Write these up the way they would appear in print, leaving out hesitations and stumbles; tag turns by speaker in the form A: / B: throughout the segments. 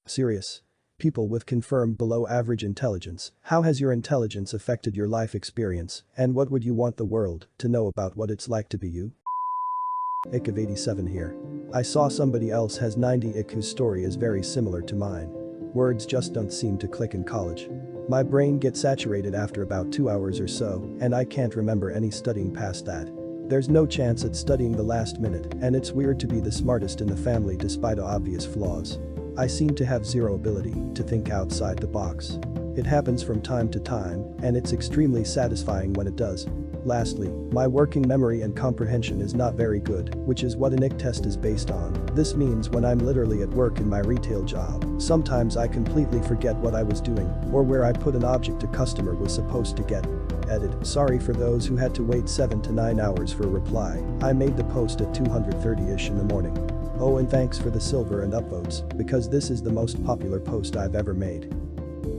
A: Serious. People with confirmed below average intelligence. How has your intelligence affected your life experience, and what would you want the world to know about what it's like to be you? Ick of 87 here. I saw somebody else has 90 ick whose story is very similar to mine. Words just don't seem to click in college. My brain gets saturated after about 2 hours or so, and I can't remember any studying past that. There's no chance at studying the last minute, and it's weird to be the smartest in the family despite obvious flaws. I seem to have zero ability to think outside the box. It happens from time to time, and it's extremely satisfying when it does. Lastly, my working memory and comprehension is not very good, which is what an ick test is based on. This means when I'm literally at work in my retail job, sometimes I completely forget what I was doing or where I put an object a customer was supposed to get. Edit. Sorry for those who had to wait 7 to 9 hours for a reply. I made the post at 2:30ish in the morning. Oh, and thanks for the silver and upvotes, because this is the most popular post I've ever made.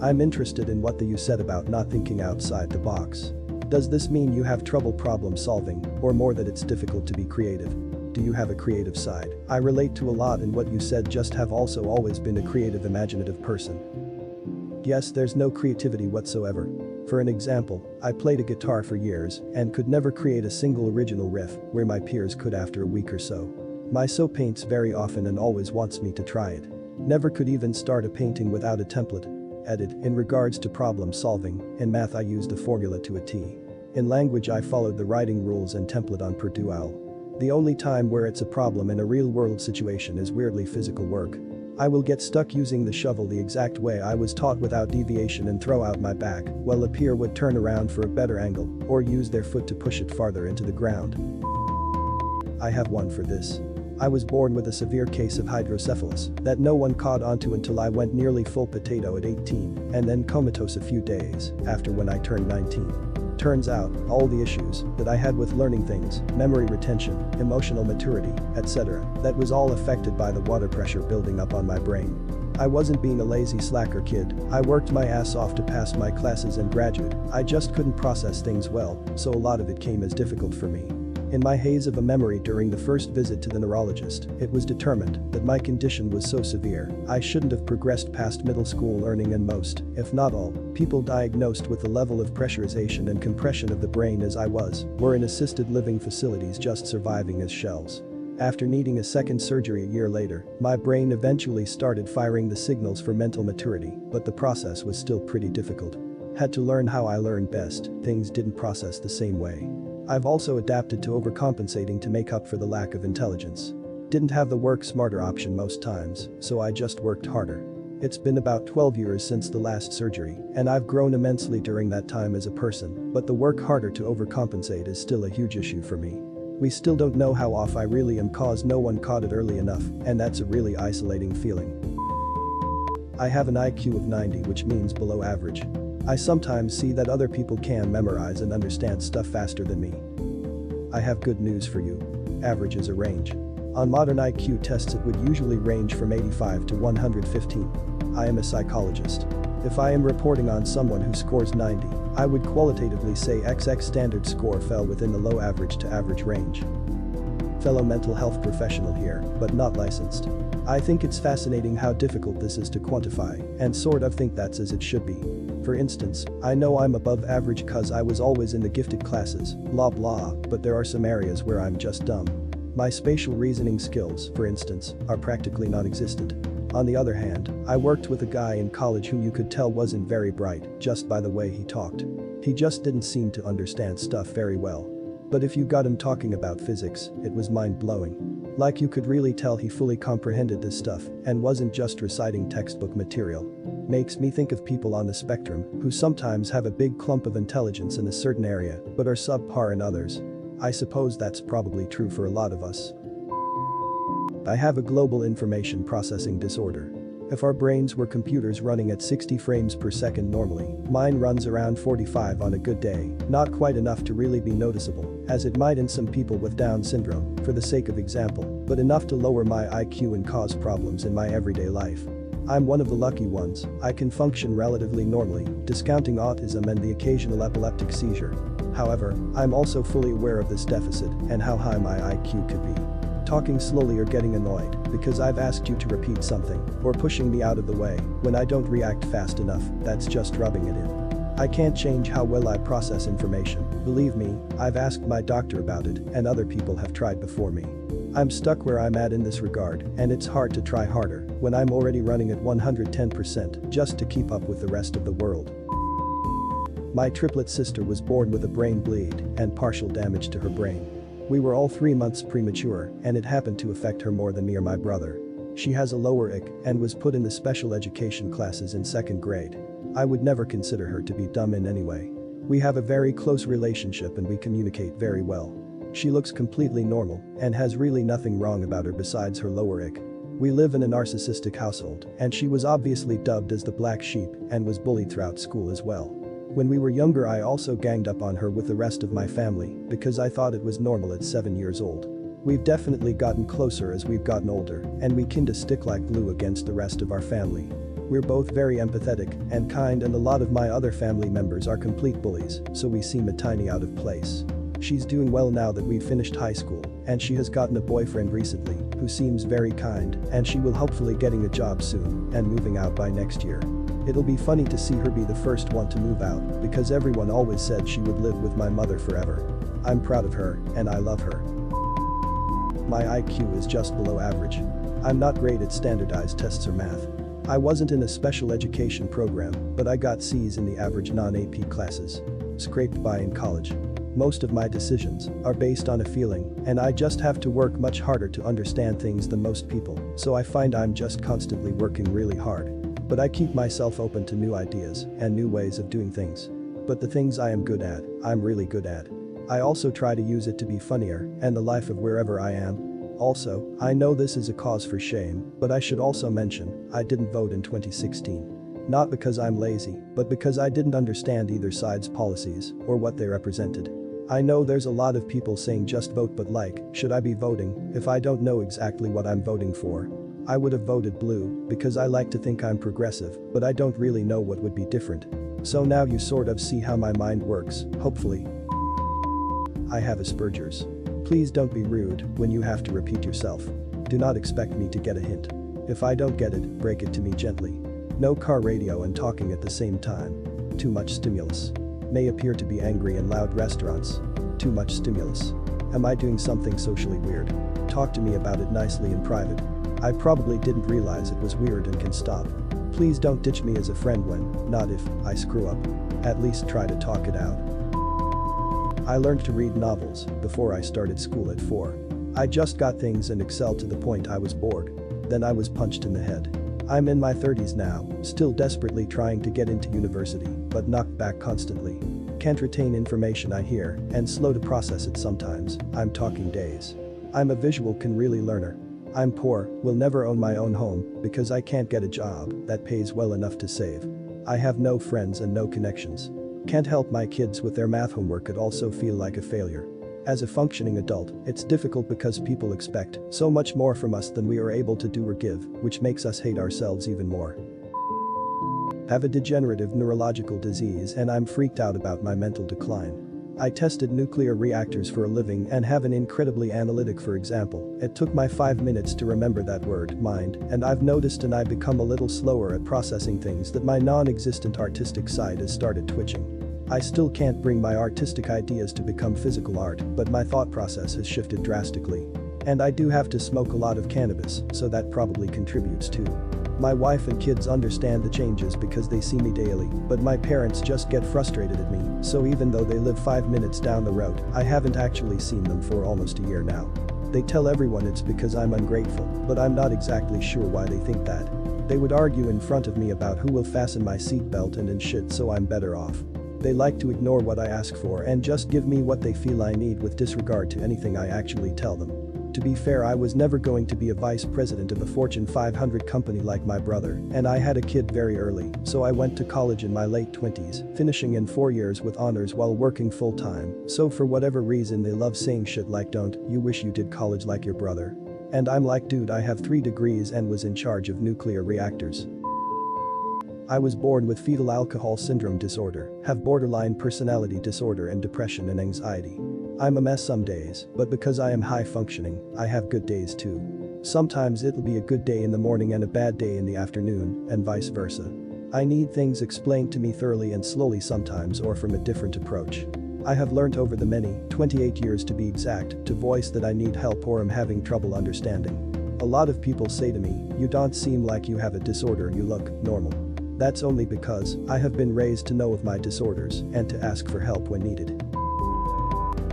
A: I'm interested in what you said about not thinking outside the box. Does this mean you have trouble problem solving, or more that it's difficult to be creative? Do you have a creative side? I relate to a lot in what you said, just have also always been a creative, imaginative person. Yes, there's no creativity whatsoever. For an example, I played a guitar for years and could never create a single original riff where my peers could after a week or so. My so paints very often and always wants me to try it. Never could even start a painting without a template. Edit. In regards to problem solving, in math I used the formula to a T. In language I followed the writing rules and template on Purdue OWL. The only time where it's a problem in a real-world situation is weirdly physical work. I will get stuck using the shovel the exact way I was taught without deviation and throw out my back, while a peer would turn around for a better angle or use their foot to push it farther into the ground. I have one for this. I was born with a severe case of hydrocephalus that no one caught onto until I went nearly full potato at 18 and then comatose a few days after when I turned 19. Turns out, all the issues that I had with learning things, memory retention, emotional maturity, etc., that was all affected by the water pressure building up on my brain. I wasn't being a lazy slacker kid, I worked my ass off to pass my classes and graduate, I just couldn't process things well, so a lot of it came as difficult for me. In my haze of a memory during the first visit to the neurologist, it was determined that my condition was so severe, I shouldn't have progressed past middle school learning, and most, if not all, people diagnosed with the level of pressurization and compression of the brain as I was, were in assisted living facilities just surviving as shells. After needing a second surgery a year later, my brain eventually started firing the signals for mental maturity, but the process was still pretty difficult. Had to learn how I learned best, things didn't process the same way. I've also adapted to overcompensating to make up for the lack of intelligence. Didn't have the work smarter option most times, so I just worked harder. It's been about 12 years since the last surgery, and I've grown immensely during that time as a person, but the work harder to overcompensate is still a huge issue for me. We still don't know how off I really am cause no one caught it early enough, and that's a really isolating feeling. I have an IQ of 90, which means below average. I sometimes see that other people can memorize and understand stuff faster than me. I have good news for you. Average is a range. On modern IQ tests it would usually range from 85 to 115. I am a psychologist. If I am reporting on someone who scores 90, I would qualitatively say XX standard score fell within the low average to average range. Fellow mental health professional here, but not licensed. I think it's fascinating how difficult this is to quantify, and sort of think that's as it should be. For instance, I know I'm above average cause I was always in the gifted classes, blah blah, but there are some areas where I'm just dumb. My spatial reasoning skills, for instance, are practically non-existent. On the other hand, I worked with a guy in college whom you could tell wasn't very bright just by the way he talked. He just didn't seem to understand stuff very well. But if you got him talking about physics, it was mind-blowing. Like you could really tell he fully comprehended this stuff and wasn't just reciting textbook material. Makes me think of people on the spectrum who sometimes have a big clump of intelligence in a certain area but are subpar in others. I suppose that's probably true for a lot of us. I have a global information processing disorder. If our brains were computers running at 60 frames per second normally, mine runs around 45 on a good day, not quite enough to really be noticeable, as it might in some people with Down syndrome, for the sake of example, but enough to lower my IQ and cause problems in my everyday life. I'm one of the lucky ones, I can function relatively normally, discounting autism and the occasional epileptic seizure. However, I'm also fully aware of this deficit and how high my IQ could be. talking slowly or getting annoyed because I've asked you to repeat something, or pushing me out of the way when I don't react fast enough, that's just rubbing it in. I can't change how well I process information, believe me, I've asked my doctor about it and other people have tried before me. I'm stuck where I'm at in this regard, and it's hard to try harder when I'm already running at 110% just to keep up with the rest of the world. My triplet sister was born with a brain bleed and partial damage to her brain. We were all 3 months premature, and it happened to affect her more than me or my brother. She has a lower IQ and was put in the special education classes in 2nd grade. I would never consider her to be dumb in any way. We have a very close relationship and we communicate very well. She looks completely normal and has really nothing wrong about her besides her lower IQ. We live in a narcissistic household, and she was obviously dubbed as the black sheep and was bullied throughout school as well. When we were younger, I also ganged up on her with the rest of my family because I thought it was normal at 7 years old. We've definitely gotten closer as we've gotten older, and we kinda stick like glue against the rest of our family. We're both very empathetic and kind, and a lot of my other family members are complete bullies, so we seem a tiny out of place. She's doing well now that we've finished high school, and she has gotten a boyfriend recently who seems very kind, and she will hopefully getting a job soon and moving out by next year. It'll be funny to see her be the first one to move out because everyone always said she would live with my mother forever. I'm proud of her and I love her. My IQ is just below average. I'm not great at standardized tests or math. I wasn't in a special education program, but I got C's in the average non-AP classes. Scraped by in college. Most of my decisions are based on a feeling, and I just have to work much harder to understand things than most people, so I find I'm just constantly working really hard. But I keep myself open to new ideas and new ways of doing things. But the things I am good at, I'm really good at. I also try to use it to be funnier and the life of wherever I am. Also, I know this is a cause for shame, but I should also mention, I didn't vote in 2016. Not because I'm lazy, but because I didn't understand either side's policies or what they represented. I know there's a lot of people saying just vote, but like, should I be voting if I don't know exactly what I'm voting for? I would have voted blue because I like to think I'm progressive, but I don't really know what would be different. So now you sort of see how my mind works, hopefully. I have Aspergers. Please don't be rude when you have to repeat yourself. Do not expect me to get a hint. If I don't get it, break it to me gently. No car radio and talking at the same time. Too much stimulus. May appear to be angry in loud restaurants. Too much stimulus. Am I doing something socially weird? Talk to me about it nicely in private. I probably didn't realize it was weird and can stop. Please don't ditch me as a friend when, not if, I screw up. At least try to talk it out. I learned to read novels before I started school at 4. I just got things in Excel to the point I was bored. Then I was punched in the head. I'm in my 30s now, still desperately trying to get into university, but knocked back constantly. Can't retain information I hear, and slow to process it sometimes, I'm talking days. I'm a visual can really learner. I'm poor, will never own my own home, because I can't get a job that pays well enough to save. I have no friends and no connections. Can't help my kids with their math homework, could also feel like a failure. As a functioning adult, it's difficult because people expect so much more from us than we are able to do or give, which makes us hate ourselves even more. Have a degenerative neurological disease and I'm freaked out about my mental decline. I tested nuclear reactors for a living and have an incredibly analytic, for example. It took my 5 minutes to remember that word, mind, and I've noticed and I've become a little slower at processing things that my non-existent artistic side has started twitching. I still can't bring my artistic ideas to become physical art, but my thought process has shifted drastically. And I do have to smoke a lot of cannabis, so that probably contributes too. My wife and kids understand the changes because they see me daily, but my parents just get frustrated at me, so even though they live 5 minutes down the road, I haven't actually seen them for almost a year now. They tell everyone it's because I'm ungrateful, but I'm not exactly sure why they think that. They would argue in front of me about who will fasten my seatbelt and shit, so I'm better off. They like to ignore what I ask for and just give me what they feel I need with disregard to anything I actually tell them. To be fair, I was never going to be a vice president of a Fortune 500 company like my brother, and I had a kid very early, so I went to college in my late 20s, finishing in 4 years with honors while working full-time, so for whatever reason they love saying shit like don't you wish you did college like your brother? And I'm like, dude, I have 3 degrees and was in charge of nuclear reactors. I was born with fetal alcohol syndrome disorder, have borderline personality disorder and depression and anxiety. I'm a mess some days, but because I am high functioning, I have good days too. Sometimes it'll be a good day in the morning and a bad day in the afternoon, and vice versa. I need things explained to me thoroughly and slowly sometimes or from a different approach. I have learnt over the many, 28 years to be exact, to voice that I need help or am having trouble understanding. A lot of people say to me, "You don't seem like you have a disorder, you look normal." That's only because I have been raised to know of my disorders and to ask for help when needed.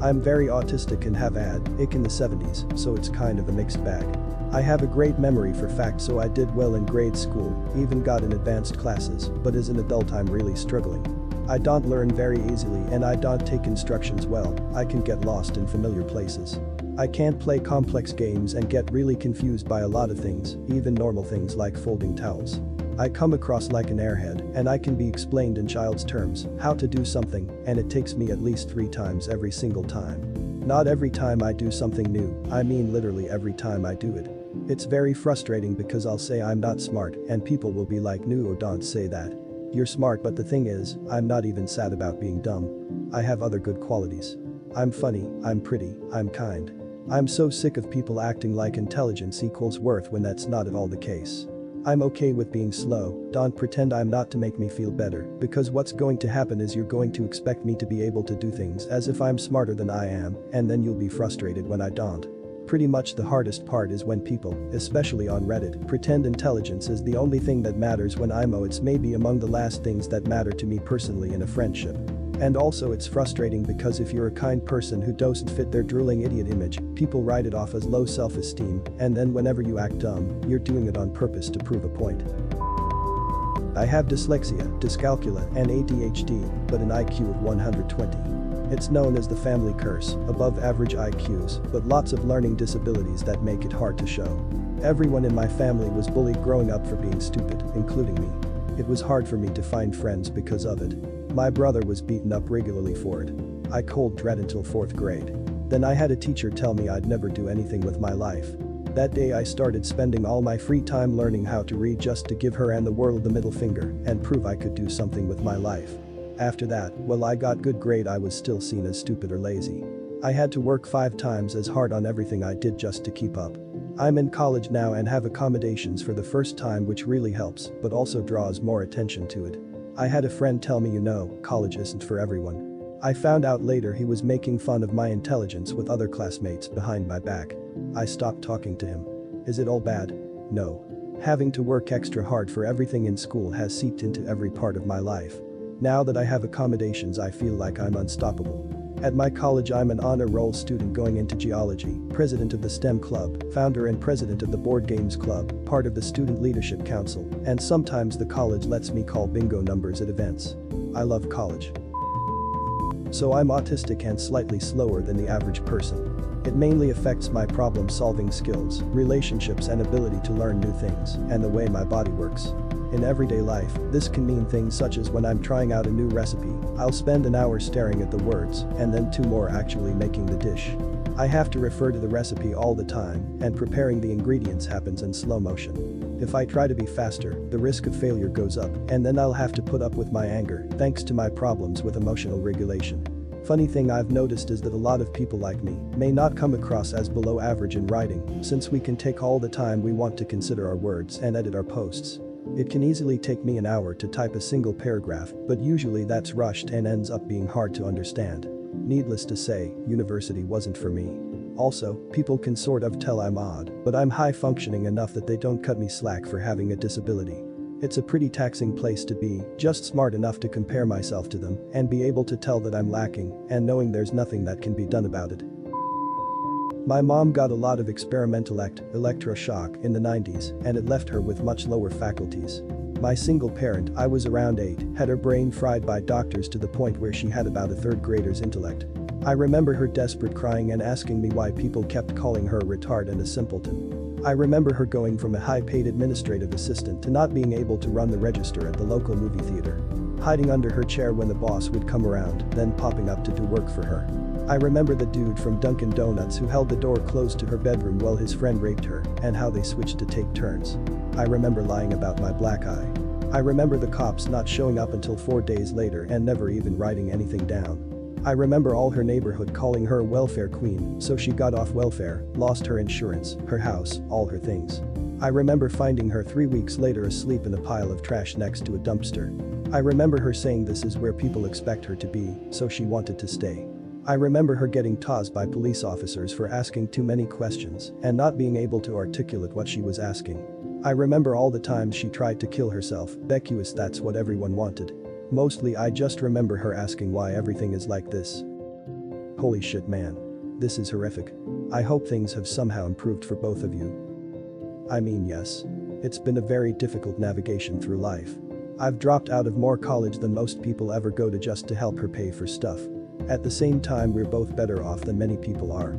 A: I'm very autistic and have had ick in the 70s, so it's kind of a mixed bag. I have a great memory for facts, so I did well in grade school, even got in advanced classes, but as an adult I'm really struggling. I don't learn very easily and I don't take instructions well. I can get lost in familiar places. I can't play complex games and get really confused by a lot of things, even normal things like folding towels. I come across like an airhead and I can be explained in child's terms how to do something, and it takes me at least 3 times every single time. Not every time I do something new, I mean literally every time I do it. It's very frustrating because I'll say I'm not smart and people will be like, "No, don't say that. You're smart," but the thing is, I'm not even sad about being dumb. I have other good qualities. I'm funny, I'm pretty, I'm kind. I'm so sick of people acting like intelligence equals worth when that's not at all the case. I'm okay with being slow, don't pretend I'm not to make me feel better, because what's going to happen is you're going to expect me to be able to do things as if I'm smarter than I am, and then you'll be frustrated when I don't. Pretty much the hardest part is when people, especially on Reddit, pretend intelligence is the only thing that matters when it's maybe among the last things that matter to me personally in a friendship. And also it's frustrating because if you're a kind person who doesn't fit their drooling idiot image, people write it off as low self-esteem, and then whenever you act dumb, you're doing it on purpose to prove a point. I have dyslexia, dyscalculia, and ADHD, but an IQ of 120. It's known as the family curse, above average IQs, but lots of learning disabilities that make it hard to show. Everyone in my family was bullied growing up for being stupid, including me. It was hard for me to find friends because of it. My brother was beaten up regularly for it. I cold dread until 4th grade. Then I had a teacher tell me I'd never do anything with my life. That day I started spending all my free time learning how to read just to give her and the world the middle finger and prove I could do something with my life. After that, while I got good grade, I was still seen as stupid or lazy. I had to work 5 times as hard on everything I did just to keep up. I'm in college now and have accommodations for the first time, which really helps, but also draws more attention to it. I had a friend tell me, college isn't for everyone. I found out later he was making fun of my intelligence with other classmates behind my back. I stopped talking to him. Is it all bad? No. Having to work extra hard for everything in school has seeped into every part of my life. Now that I have accommodations, I feel like I'm unstoppable. At my college I'm an honor roll student going into geology, president of the STEM club, founder and president of the board games club, part of the student leadership council, and sometimes the college lets me call bingo numbers at events. I love college. So I'm autistic and slightly slower than the average person. It mainly affects my problem-solving skills, relationships and ability to learn new things, and the way my body works. In everyday life, this can mean things such as when I'm trying out a new recipe, I'll spend an hour staring at the words and then 2 more actually making the dish. I have to refer to the recipe all the time, and preparing the ingredients happens in slow motion. If I try to be faster, the risk of failure goes up, and then I'll have to put up with my anger thanks to my problems with emotional regulation. Funny thing I've noticed is that a lot of people like me may not come across as below average in writing, since we can take all the time we want to consider our words and edit our posts. It can easily take me an hour to type a single paragraph, but usually that's rushed and ends up being hard to understand. Needless to say, university wasn't for me. Also, people can sort of tell I'm odd, but I'm high functioning enough that they don't cut me slack for having a disability. It's a pretty taxing place to be, just smart enough to compare myself to them and be able to tell that I'm lacking and knowing there's nothing that can be done about it. My mom got a lot of experimental electroshock in the 90s, and it left her with much lower faculties. My single parent, I was around 8, had her brain fried by doctors to the point where she had about a 3rd grader's intellect. I remember her desperate crying and asking me why people kept calling her a retard and a simpleton. I remember her going from a high-paid administrative assistant to not being able to run the register at the local movie theater. Hiding under her chair when the boss would come around, then popping up to do work for her. I remember the dude from Dunkin' Donuts who held the door closed to her bedroom while his friend raped her, and how they switched to take turns. I remember lying about my black eye. I remember the cops not showing up until 4 days later and never even writing anything down. I remember all her neighborhood calling her welfare queen, so she got off welfare, lost her insurance, her house, all her things. I remember finding her 3 weeks later asleep in a pile of trash next to a dumpster. I remember her saying this is where people expect her to be, so she wanted to stay. I remember her getting tossed by police officers for asking too many questions and not being able to articulate what she was asking. I remember all the times she tried to kill herself, because that's what everyone wanted. Mostly I just remember her asking why everything is like this. Holy shit, man. This is horrific. I hope things have somehow improved for both of you. I mean, yes. It's been a very difficult navigation through life. I've dropped out of more college than most people ever go to just to help her pay for stuff. At the same time, we're both better off than many people are.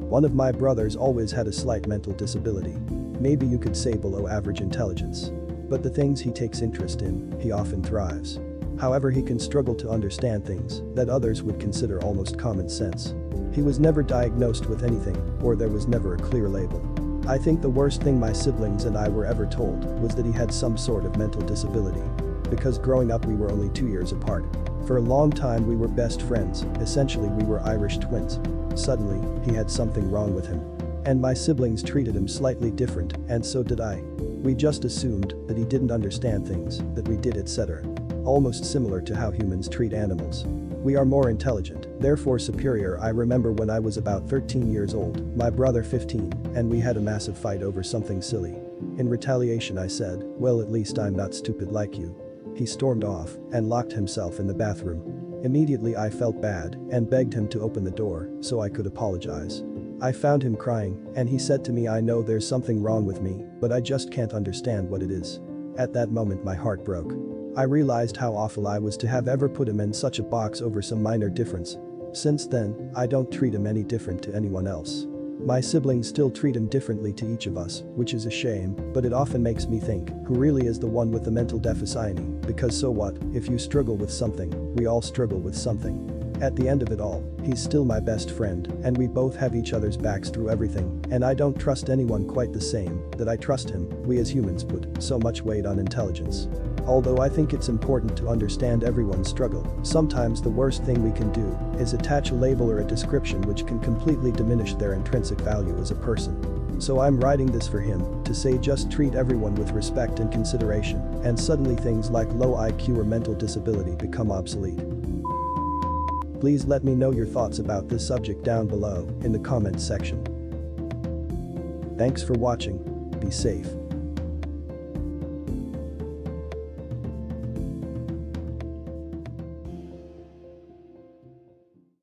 A: One of my brothers always had a slight mental disability. Maybe you could say below average intelligence. But the things he takes interest in, he often thrives. However, he can struggle to understand things that others would consider almost common sense. He was never diagnosed with anything, or there was never a clear label. I think the worst thing my siblings and I were ever told was that he had some sort of mental disability. Because growing up we were only 2 years apart. For a long time we were best friends, essentially we were Irish twins. Suddenly, he had something wrong with him. And my siblings treated him slightly different, and so did I. We just assumed that he didn't understand things, that we did, etc. Almost similar to how humans treat animals. We are more intelligent, therefore superior. I remember when I was about 13 years old, my brother 15, and we had a massive fight over something silly. In retaliation I said, well, at least I'm not stupid like you. He stormed off and locked himself in the bathroom. Immediately I felt bad and begged him to open the door so I could apologize. I found him crying, and he said to me, I know there's something wrong with me, but I just can't understand what it is. At that moment my heart broke. I realized how awful I was to have ever put him in such a box over some minor difference. Since then, I don't treat him any different to anyone else. My siblings still treat him differently to each of us, which is a shame, but it often makes me think, who really is the one with the mental deficiency? Because so what, if you struggle with something, we all struggle with something. At the end of it all, he's still my best friend, and we both have each other's backs through everything, and I don't trust anyone quite the same that I trust him. We as humans put so much weight on intelligence. Although I think it's important to understand everyone's struggle, sometimes the worst thing we can do is attach a label or a description which can completely diminish their intrinsic value as a person. So I'm writing this for him to say, just treat everyone with respect and consideration, and suddenly things like low IQ or mental disability become obsolete. Please let me know your thoughts about this subject down below in the comments section. Thanks for watching. Be safe.